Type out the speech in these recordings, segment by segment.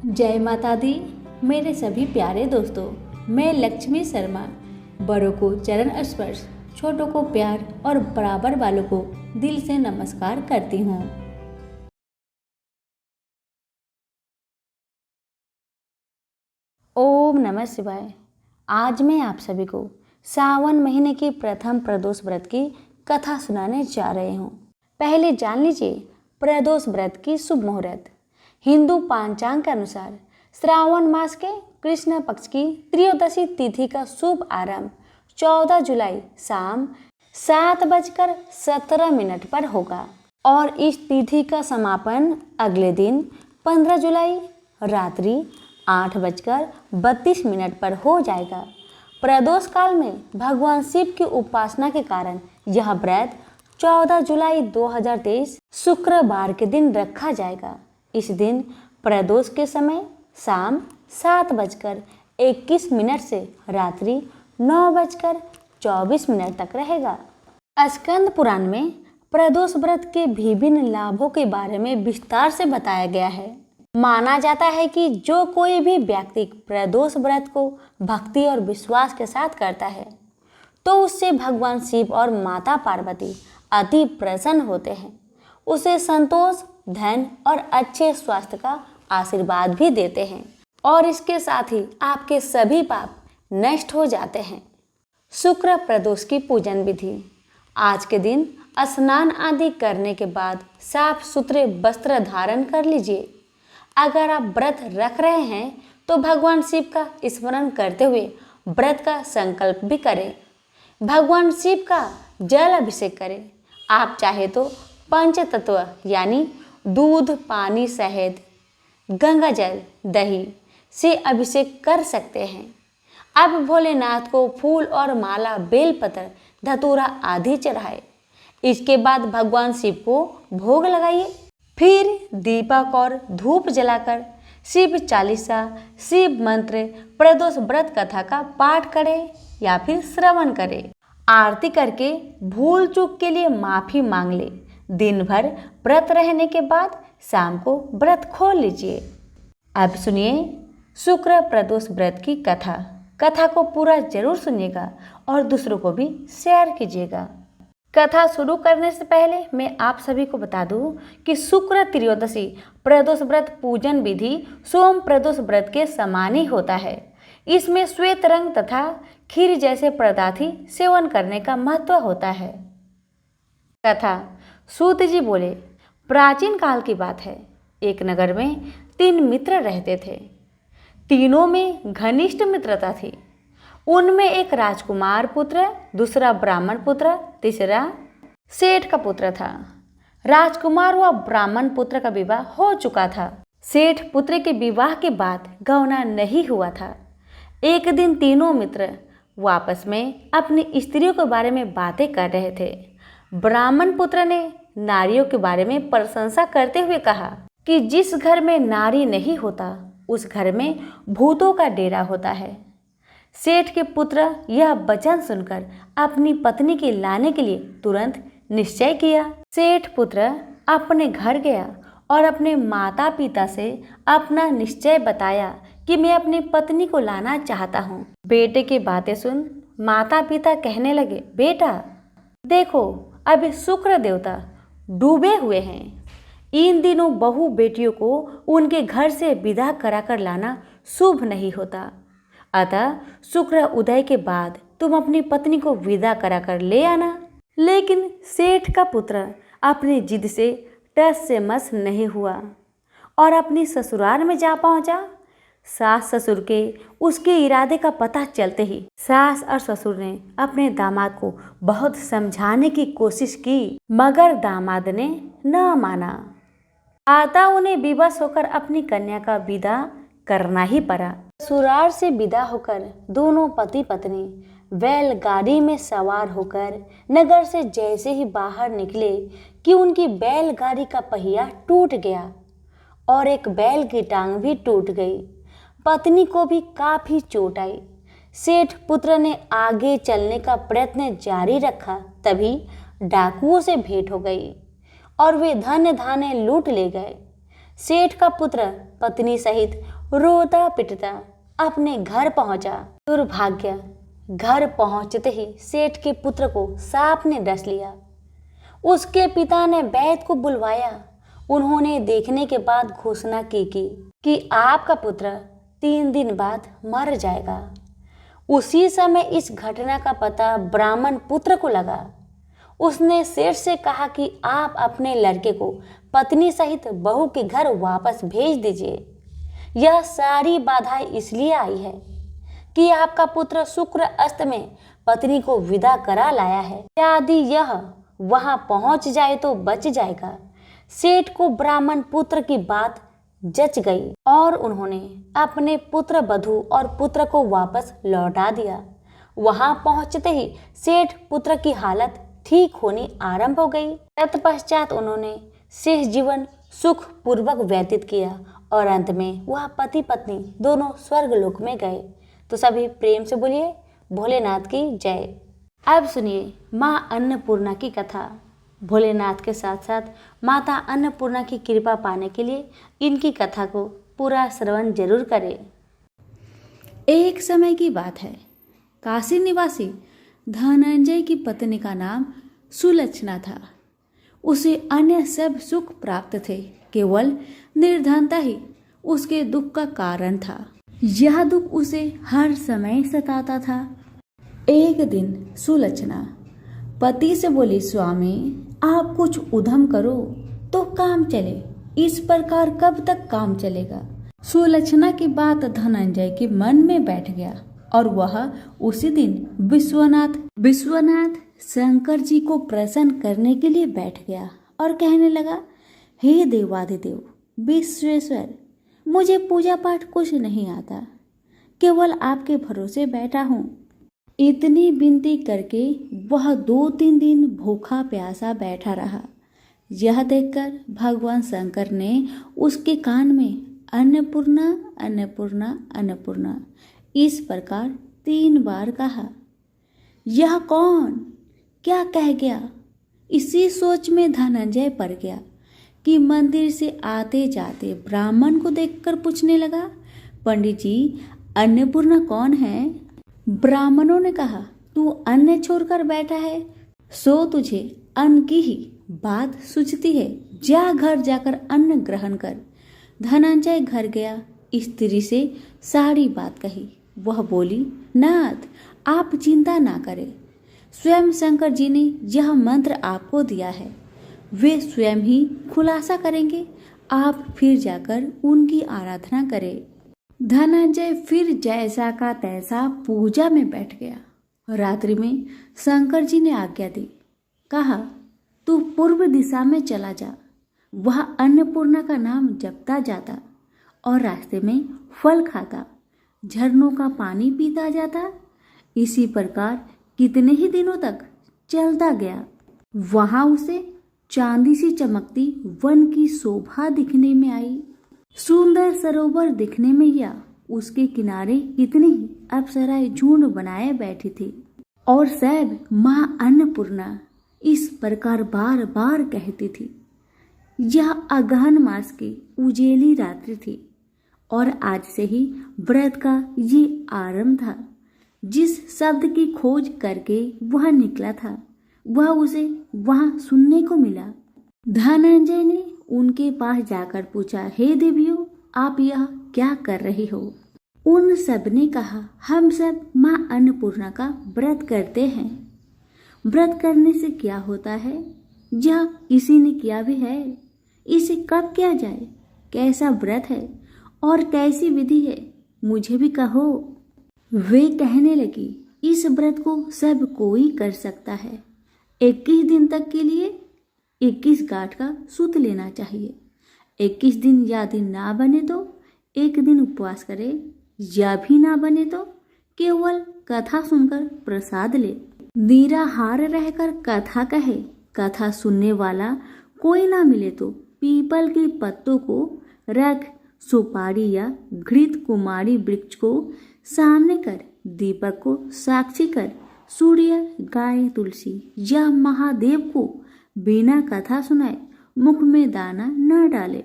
जय माता दी। मेरे सभी प्यारे दोस्तों, मैं लक्ष्मी शर्मा बड़ों को चरण स्पर्श, छोटों को प्यार और बराबर वालों को दिल से नमस्कार करती हूँ। ओम नमः शिवाय। आज मैं आप सभी को सावन महीने की प्रथम प्रदोष व्रत की कथा सुनाने जा रही हूँ। पहले जान लीजिए प्रदोष व्रत की शुभ मुहूर्त। हिंदू पंचांग के अनुसार श्रावण मास के कृष्ण पक्ष की त्रयोदशी तिथि का शुभ आरंभ 14 जुलाई शाम 7:17 पर होगा और इस तिथि का समापन अगले दिन 15 जुलाई रात्रि 8:32 पर हो जाएगा। प्रदोष काल में भगवान शिव की उपासना के कारण यह व्रत 14 जुलाई 2023 शुक्रवार के दिन रखा जाएगा। इस दिन प्रदोष के समय शाम 7:21 से रात्रि 9:24 तक रहेगा। स्कंद पुराण में प्रदोष व्रत के विभिन्न लाभों के बारे में विस्तार से बताया गया है। माना जाता है कि जो कोई भी व्यक्ति प्रदोष व्रत को भक्ति और विश्वास के साथ करता है तो उससे भगवान शिव और माता पार्वती अति प्रसन्न होते हैं, उसे संतोष, धन और अच्छे स्वास्थ्य का आशीर्वाद भी देते हैं और इसके साथ ही आपके सभी पाप नष्ट हो जाते हैं। शुक्र प्रदोष की पूजन विधि। आज के दिन स्नान आदि करने के बाद साफ सुथरे वस्त्र धारण कर लीजिए। अगर आप व्रत रख रहे हैं तो भगवान शिव का स्मरण करते हुए व्रत का संकल्प भी करें। भगवान शिव का जल अभिषेक करें। आप चाहे तो पंचतत्व यानी दूध, पानी, शहद, गंगा जल, दही से अभिषेक कर सकते हैं। अब भोलेनाथ को फूल और माला, बेलपत्र, धतूरा आदि चढ़ाए। इसके बाद भगवान शिव को भोग लगाइए। फिर दीपक और धूप जलाकर शिव चालीसा, शिव मंत्र, प्रदोष व्रत कथा का पाठ करें या फिर श्रवण करें। आरती करके भूल चूक के लिए माफी मांग ले। दिन भर व्रत रहने के बाद शाम को व्रत खोल लीजिए। अब सुनिए शुक्र प्रदोष व्रत की कथा को पूरा जरूर सुनिएगा और दूसरों को भी शेयर कीजिएगा। कथा शुरू करने से पहले मैं आप सभी को बता दूं कि शुक्र त्रयोदशी प्रदोष व्रत पूजन विधि सोम प्रदोष व्रत के समान ही होता है। इसमें श्वेत रंग तथा खीर जैसे पदार्थ ही सेवन करने का महत्व होता है। कथा। सूत जी बोले, प्राचीन काल की बात है। एक नगर में 3 मित्र रहते थे। तीनों में घनिष्ठ मित्रता थी। उनमें एक राजकुमार पुत्र, दूसरा ब्राह्मण पुत्र, तीसरा सेठ का पुत्र था। राजकुमार व ब्राह्मण पुत्र का विवाह हो चुका था। सेठ पुत्र के विवाह के बाद गौना नहीं हुआ था। एक दिन तीनों मित्र आपस में अपनी स्त्रियों के बारे में बातें कर रहे थे। ब्राह्मण पुत्र ने नारियों के बारे में प्रशंसा करते हुए कहा कि जिस घर में नारी नहीं होता उस घर में भूतों का डेरा होता है। सेठ के पुत्र यह वचन सुनकर अपनी पत्नी के लाने के लिए तुरंत निश्चय किया। सेठ पुत्र अपने घर गया और अपने माता पिता से अपना निश्चय बताया कि मैं अपनी पत्नी को लाना चाहता हूँ। बेटे की बातें सुन माता पिता कहने लगे, बेटा देखो अभी शुक्र देवता डूबे हुए हैं। इन दिनों बहू बेटियों को उनके घर से विदा कराकर लाना शुभ नहीं होता। अतः शुक्र उदय के बाद तुम अपनी पत्नी को विदा कराकर ले आना। लेकिन सेठ का पुत्र अपनी जिद से टस से मस नहीं हुआ और अपनी ससुराल में जा पहुंचा। सास ससुर के उसके इरादे का पता चलते ही सास और ससुर ने अपने दामाद को बहुत समझाने की कोशिश की, मगर दामाद ने न माना। आता उन्हें विवश होकर अपनी कन्या का विदा करना ही पड़ा। ससुराल से विदा होकर दोनों पति पत्नी बैलगाड़ी में सवार होकर नगर से जैसे ही बाहर निकले कि उनकी बैलगाड़ी का पहिया टूट गया और एक बैल की टांग भी टूट गई। पत्नी को भी काफी चोट आई। सेठ पुत्र ने आगे चलने का प्रयत्न जारी रखा, तभी डाकुओं से भेंट हो गई और वे धन धान्य लूट ले गए। सेठ का पुत्र पत्नी सहित रोता पिटता अपने घर पहुंचा। दुर्भाग्य, घर पहुंचते ही सेठ के पुत्र को सांप ने डस लिया। उसके पिता ने वैद्य को बुलवाया। उन्होंने देखने के बाद घोषणा की कि आपका पुत्र 3 दिन बाद मर जाएगा। उसी समय इस घटना का पता ब्राह्मण पुत्र को लगा। उसने सेठ से कहा कि आप अपने लड़के को पत्नी सहित बहू के घर वापस भेज दीजिए। यह सारी बाधाएं इसलिए आई है कि आपका पुत्र शुक्र अस्त में पत्नी को विदा करा लाया है। यदि यह वहां पहुंच जाए तो बच जाएगा। सेठ को ब्राह्मण पुत्र की बात जच गई और उन्होंने अपने पुत्र वधू और पुत्र को वापस लौटा दिया। वहां पहुंचते ही सेठ पुत्र की हालत ठीक होनी आरंभ हो गई। तत्पश्चात उन्होंने शेष जीवन सुख पूर्वक व्यतीत किया और अंत में वह पति पत्नी दोनों स्वर्गलोक में गए। तो सभी प्रेम से बोलिए भोलेनाथ की जय। अब सुनिए माँ अन्नपूर्णा की कथा। भोलेनाथ के साथ साथ माता अन्नपूर्णा की कृपा पाने के लिए इनकी कथा को पूरा श्रवण जरूर करें। एक समय की बात है, काशी निवासी धनंजय की पत्नी का नाम सुलक्षणा था। उसे अन्य सब सुख प्राप्त थे, केवल निर्धनता ही उसके दुख का कारण था। यह दुख उसे हर समय सताता था। एक दिन सुलक्षणा पति से बोली, स्वामी आप कुछ उद्यम करो तो काम चले, इस प्रकार कब तक काम चलेगा। सुलक्षणा की बात धनंजय के मन में बैठ गया और वह उसी दिन विश्वनाथ शंकर जी को प्रसन्न करने के लिए बैठ गया और कहने लगा, हे देवाधिदेव विश्वेश्वर, मुझे पूजा पाठ कुछ नहीं आता, केवल आपके भरोसे बैठा हूँ। इतनी विनती करके वह 2-3 दिन भूखा प्यासा बैठा रहा। यह देखकर भगवान शंकर ने उसके कान में अन्नपूर्णा अन्नपूर्णा अन्नपूर्णा इस प्रकार 3 बार कहा। यह कौन क्या कह गया? इसी सोच में धनंजय पड़ गया कि मंदिर से आते जाते ब्राह्मण को देखकर पूछने लगा, पंडित जी अन्नपूर्णा कौन है? ब्राह्मणों ने कहा, तू अन्न छोड़कर बैठा है, सो तुझे अन्न की ही बात सूझती है, जा घर जाकर अन्न ग्रहण कर। धनंजय घर गया, स्त्री से सारी बात कही। वह बोली, नाथ आप चिंता ना करें, स्वयं शंकर जी ने यह मंत्र आपको दिया है, वे स्वयं ही खुलासा करेंगे, आप फिर जाकर उनकी आराधना करें। धनंजय फिर जैसा का तैसा पूजा में बैठ गया। रात्रि में शंकर जी ने आज्ञा दी, कहा तू पूर्व दिशा में चला जा, वह अन्नपूर्णा का नाम जपता जाता और रास्ते में फल खाता, झरनों का पानी पीता जाता। इसी प्रकार कितने ही दिनों तक चलता गया। वहां उसे चांदी सी चमकती वन की शोभा दिखने में आई। सुंदर सरोवर दिखने में या उसके किनारे कितनी ही अप्सराएं झुंड बनाए बैठी थी और सब माँ अन्नपूर्णा इस प्रकार बार बार कहती थी। यह अगहन मास की उजेली रात्रि थी और आज से ही व्रत का ये आरंभ था। जिस शब्द की खोज करके वह निकला था वह उसे वहां सुनने को मिला। धनंजय ने उनके पास जाकर पूछा, हे देवियों आप यह क्या कर रही हो? उन सब ने कहा, हम सब माँ अन्नपूर्णा का व्रत करते हैं। व्रत करने से क्या होता है? यह किसी ने किया भी है, इसे कब किया जाए, कैसा व्रत है और कैसी विधि है, मुझे भी कहो। वे कहने लगी, इस व्रत को सब कोई कर सकता है। 21 दिन तक के लिए 21 गांठ का सूत लेना चाहिए। 21 दिन यदि ना बने तो 1 दिन उपवास करे, या भी ना बने तो केवल कथा सुनकर प्रसाद ले। निराहार रहकर कथा कहे, कथा सुनने वाला कोई ना मिले तो पीपल के पत्तों को रख, सुपारी या घृत कुमारी वृक्ष को सामने कर, दीपक को साक्षी कर, सूर्य, गाय, तुलसी या महादेव को बिना कथा सुनाए मुख में दाना न डाले।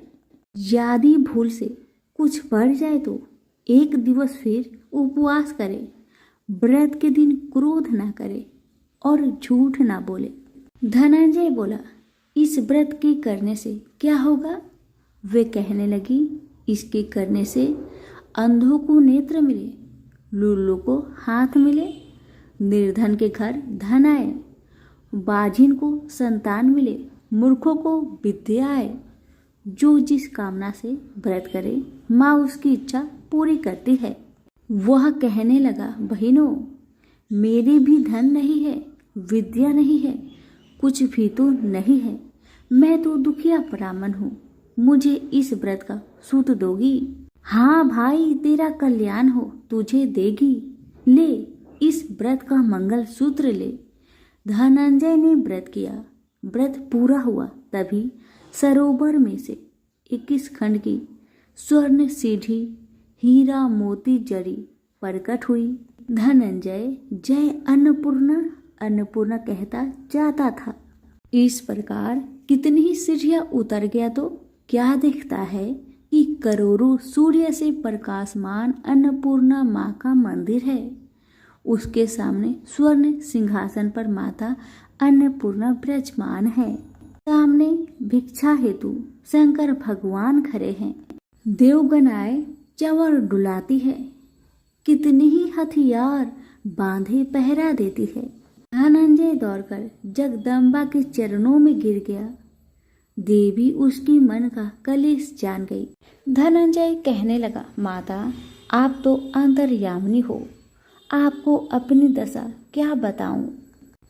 यदि भूल से कुछ बढ़ जाए तो एक दिवस फिर उपवास करे, व्रत के दिन क्रोध ना करे और झूठ ना बोले। धनंजय बोला, इस व्रत के करने से क्या होगा? वे कहने लगी, इसके करने से अंधों को नेत्र मिले, लूलों को हाथ मिले, निर्धन के घर धन आए, बाझिन को संतान मिले, मूर्खों को विद्या आए। जो जिस कामना से व्रत करे माँ उसकी इच्छा पूरी करती है। वह कहने लगा, बहनों, मेरे भी धन नहीं है, विद्या नहीं है, कुछ भी तो नहीं है। मैं तो दुखिया ब्राह्मण हूँ, मुझे इस व्रत का सूत दोगी? हाँ भाई, तेरा कल्याण हो, तुझे देगी। ले, इस व्रत का मंगल सूत्र ले। धनंजय ने व्रत किया। व्रत पूरा हुआ तभी सरोवर में से 21 खंड की स्वर्ण सीढ़ी हीरा मोती जड़ी प्रकट हुई। धनंजय जय अन्नपूर्णा अन्नपूर्णा कहता जाता था। इस प्रकार कितनी ही सीढ़ियां उतर गया तो क्या दिखता है कि करोड़ों सूर्य से प्रकाशमान अन्नपूर्णा माँ का मंदिर है। उसके सामने स्वर्ण सिंहासन पर माता अन्नपूर्णा विराजमान है। सामने भिक्षा हेतु शंकर भगवान खड़े हैं। देवगनाएं चंवर डुलाती है, कितनी ही हथियार बांधे पहरा देती है। धनंजय दौड़कर जगदम्बा के चरणों में गिर गया। देवी उसकी मन का कलेश जान गई। धनंजय कहने लगा, माता, आप तो अंतर्यामिनी हो, आपको अपनी दशा क्या बताऊं?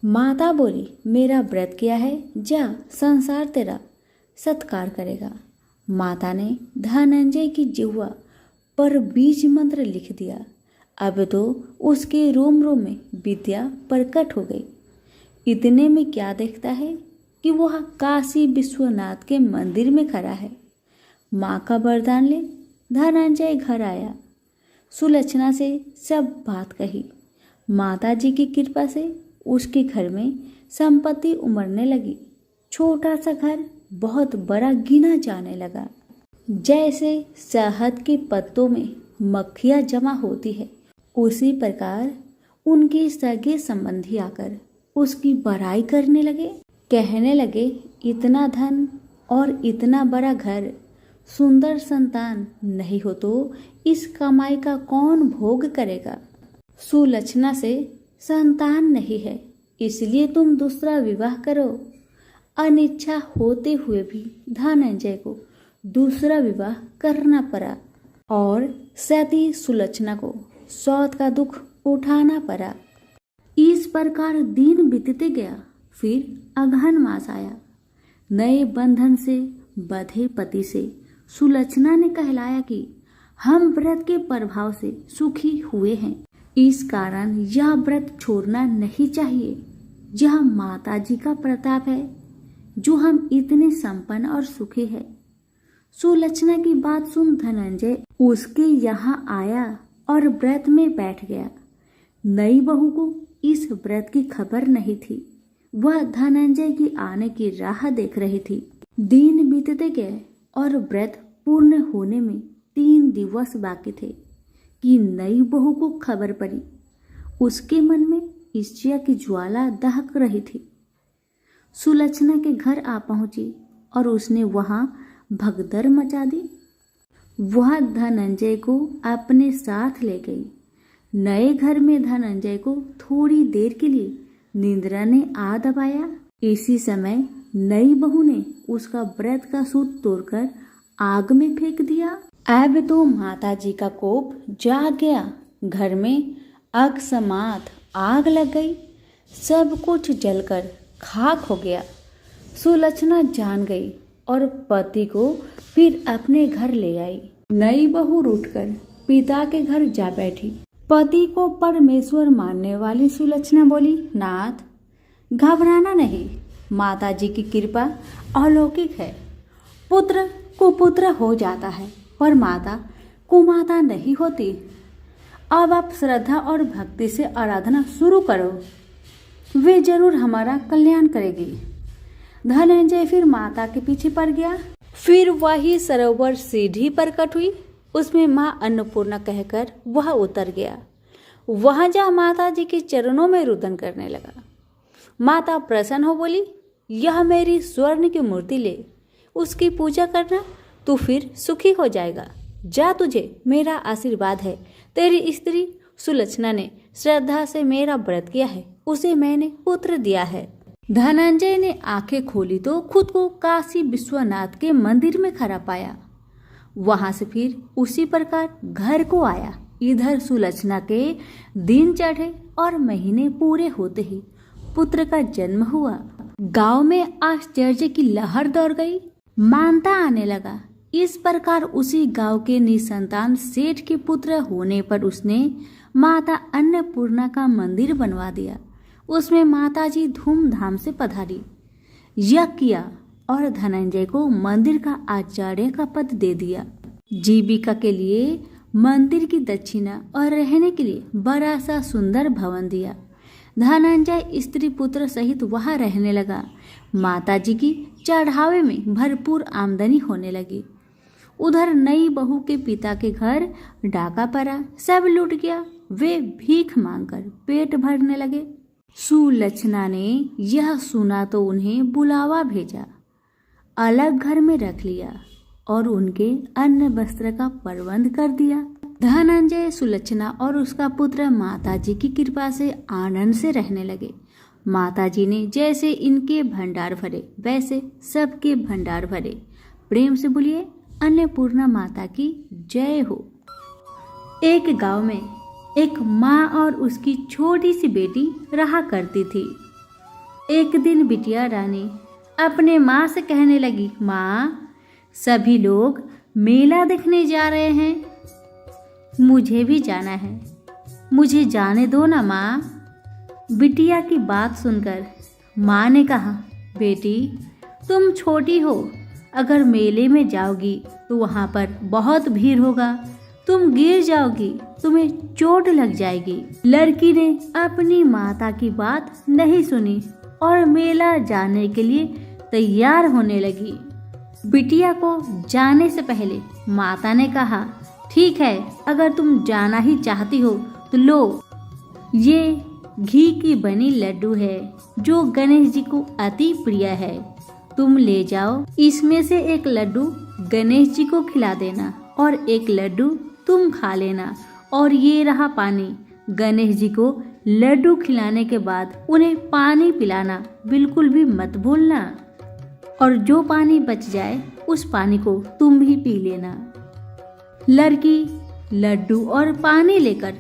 माता बोली, मेरा व्रत किया है, जा, संसार तेरा सत्कार करेगा। माता ने धनंजय की जिह्वा पर बीज मंत्र लिख दिया। अब तो उसके रोम रोम में विद्या प्रकट हो गई। इतने में क्या देखता है कि वह काशी विश्वनाथ के मंदिर में खड़ा है। माँ का वरदान ले धनंजय घर आया। सुलक्षणा से सब बात कही। माता जी की कृपा से उसके घर में संपत्ति उमड़ने लगी। छोटा सा घर बहुत बड़ा गिना जाने लगा। जैसे शहद के पत्तों में मक्खियाँ जमा होती है, उसी प्रकार उनके सगे संबंधी आकर उसकी बड़ाई करने लगे। कहने लगे, इतना धन और इतना बड़ा घर, सुंदर संतान नहीं हो तो इस कमाई का कौन भोग करेगा? सुलक्षणा से संतान नहीं है, इसलिए तुम दूसरा विवाह करो। अनिच्छा होते हुए भी धनंजय को दूसरा विवाह करना पड़ा और सती सुलक्षणा को सौत का दुख उठाना पड़ा। इस प्रकार दिन बीतते गया। फिर अगहन मास आया। नए बंधन से बंधे पति से सुलक्षणा ने कहलाया कि हम व्रत के प्रभाव से सुखी हुए हैं, इस कारण यह व्रत छोड़ना नहीं चाहिए। यह माता जी का प्रताप है जो हम इतने संपन्न और सुखी है। सुलक्षणा की बात सुन धनंजय उसके यहाँ आया और व्रत में बैठ गया। नई बहू को इस व्रत की खबर नहीं थी। वह धनंजय की आने की राह देख रही थी। दिन बीतते गए और व्रत पूर्ण होने में 3 दिवस बाकी थे कि नई बहू को खबर पड़ी। उसके मन में ईर्ष्या की ज्वाला दहक रही थी। सुलक्षणा के घर आ पहुंची और उसने वहां भगदड़ मचा दी। वह धनंजय को अपने साथ ले गई। नए घर में धनंजय को थोड़ी देर के लिए निंद्रा ने आ दबाया। इसी समय नई बहू ने उसका व्रत का सूत तोड़कर आग में फेंक दिया। अब तो माता जी का कोप जाग गया। घर में अकस्मात आग लग गई। सब कुछ जलकर खाक हो गया। सुलक्षणा जान गई और पति को फिर अपने घर ले आई। नई बहू उठकर पिता के घर जा बैठी। पति को परमेश्वर मानने वाली सुलक्षणा बोली, नाथ, घबराना नहीं, माता जी की कृपा अलौकिक है। पुत्र कुपुत्र हो जाता है और माता कुमाता नहीं होती। अब आप श्रद्धा और भक्ति से आराधना शुरू करो, वे जरूर हमारा कल्याण करेगी। धनंजय फिर माता के पीछे पड़ गया। फिर वही सरोवर सीढ़ी पर कट हुई। उसमें माँ अन्नपूर्णा कहकर वह उतर गया। वहां जा माता जी के चरणों में रुदन करने लगा। माता प्रसन्न हो बोली, यह मेरी स्वर्ण की मूर्ति ले, उसकी पूजा करना, तू फिर सुखी हो जाएगा। जा, तुझे मेरा आशीर्वाद है। तेरी स्त्री सुलक्षणा ने श्रद्धा से मेरा व्रत किया है, उसे मैंने पुत्र दिया है। धनंजय ने आंखें खोली तो खुद को काशी विश्वनाथ के मंदिर में खड़ा पाया। वहां से फिर उसी प्रकार घर को आया। इधर सुलक्षणा के दिन चढ़े और महीने पूरे होते ही पुत्र का जन्म हुआ। गांव में आश्चर्य की लहर दौड़ गई। मानता आने लगा। इस प्रकार उसी गांव के निसंतान सेठ के पुत्र होने पर उसने माता अन्नपूर्णा का मंदिर बनवा दिया। उसमें माताजी धूमधाम से पधारी, यज्ञ किया और धनंजय को मंदिर का आचार्य का पद दे दिया। जीविका के लिए मंदिर की दक्षिणा और रहने के लिए बड़ा सा सुंदर भवन दिया। धनंजय स्त्री पुत्र सहित वहां रहने लगा। माताजी की चढ़ावे में भरपूर आमदनी होने लगी। उधर नई बहू के पिता के घर डाका पड़ा, सब लूट गया। वे भीख मांगकर पेट भरने लगे। सुलक्षणा ने यह सुना तो उन्हें बुलावा भेजा, अलग घर में रख लिया और उनके अन्न वस्त्र का प्रबंध कर दिया। धनंजय, सुलक्षणा और उसका पुत्र माताजी की कृपा से आनंद से रहने लगे। माताजी ने जैसे इनके भंडार भरे वैसे सबके भंडार भरे। प्रेम से बोलिए अन्नपूर्णा माता की जय हो। एक गांव में एक माँ और उसकी छोटी सी बेटी रहा करती थी। एक दिन बिटिया रानी अपने माँ से कहने लगी, माँ, सभी लोग मेला देखने जा रहे हैं, मुझे भी जाना है, मुझे जाने दो ना माँ। बिटिया की बात सुनकर माँ ने कहा, बेटी, तुम छोटी हो, अगर मेले में जाओगी तो वहाँ पर बहुत भीड़ होगा, तुम गिर जाओगी, तुम्हें चोट लग जाएगी। लड़की ने अपनी माता की बात नहीं सुनी और मेला जाने के लिए तैयार होने लगी। बिटिया को जाने से पहले माता ने कहा, ठीक है, अगर तुम जाना ही चाहती हो तो लो, ये घी की बनी लड्डू है जो गणेश जी को अति प्रिय है, तुम ले जाओ। इसमें से एक लड्डू गणेश जी को खिला देना और एक लड्डू तुम खा लेना। और ये रहा पानी, गणेश जी को लड्डू खिलाने के बाद उन्हें पानी पिलाना बिल्कुल भी मत भूलना, और जो पानी बच जाए उस पानी को तुम भी पी लेना। लड़की लड्डू और पानी लेकर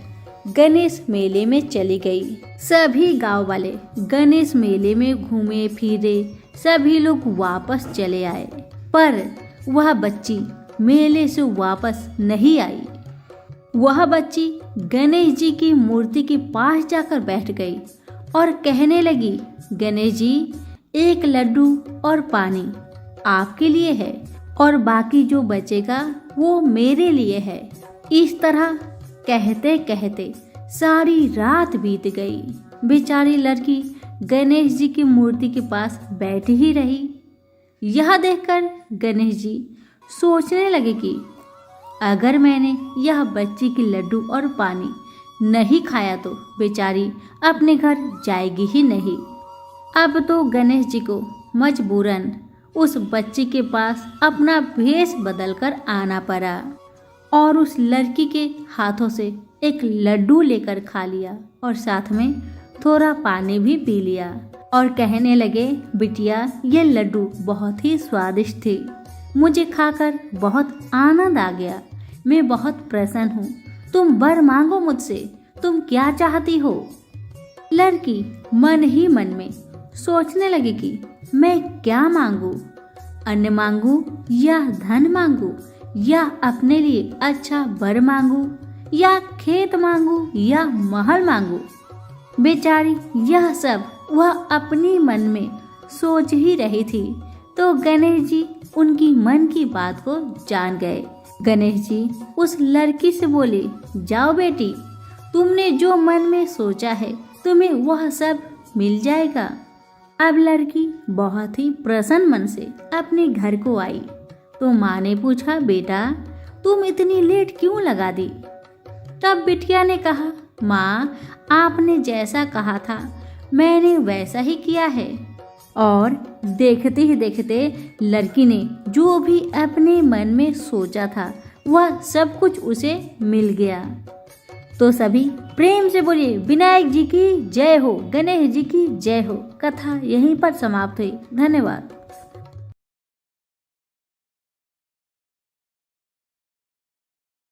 गणेश मेले में चली गई। सभी गांव वाले गणेश मेले में घूमे फिरे, सभी लोग वापस चले आए, पर वह बच्ची मेले से वापस नहीं आई। वह बच्ची गणेश जी की मूर्ति के पास जाकर बैठ गई और कहने लगी, गणेश जी, एक लड्डू और पानी आपके लिए है और बाकी जो बचेगा वो मेरे लिए है। इस तरह कहते कहते सारी रात बीत गई। बेचारी लड़की गणेश जी की मूर्ति के पास बैठी ही रही। यह देखकर गणेश जी सोचने लगे कि अगर मैंने यह बच्ची की लड्डू और पानी नहीं खाया तो बेचारी अपने घर जाएगी ही नहीं। अब तो गणेश जी को मजबूरन उस बच्ची के पास अपना भेष बदलकर आना पड़ा और उस लड़की के हाथों से एक लड्डू लेकर खा लिया और साथ में थोड़ा पानी भी पी लिया और कहने लगे, बिटिया, ये लड्डू बहुत ही स्वादिष्ट थे, मुझे खाकर बहुत आनंद आ गया, मैं बहुत प्रसन्न हूँ, तुम वर मांगो मुझसे, तुम क्या चाहती हो। लड़की मन ही मन में सोचने लगी कि मैं क्या मांगू, अन्न मांगू या धन मांगू या अपने लिए अच्छा वर मांगू या खेत मांगू या महल मांगू। बेचारी यह सब वह अपनी मन में सोच ही रही थी तो गणेश जी उनकी मन की बात को जान गए। गणेश जी उस लड़की से बोले, जाओ बेटी, तुमने जो मन में सोचा है तुम्हें वह सब मिल जाएगा। अब लड़की बहुत ही प्रसन्न मन से अपने घर को आई तो माँ ने पूछा, बेटा तुम इतनी लेट क्यों लगा दी? तब बिटिया ने कहा, माँ आपने जैसा कहा था मैंने वैसा ही किया है। और देखते ही देखते लड़की ने जो भी अपने मन में सोचा था वह सब कुछ उसे मिल गया। तो सभी प्रेम से बोलिए विनायक जी की जय हो, गणेश जी की जय हो। कथा यहीं पर समाप्त हुई। धन्यवाद।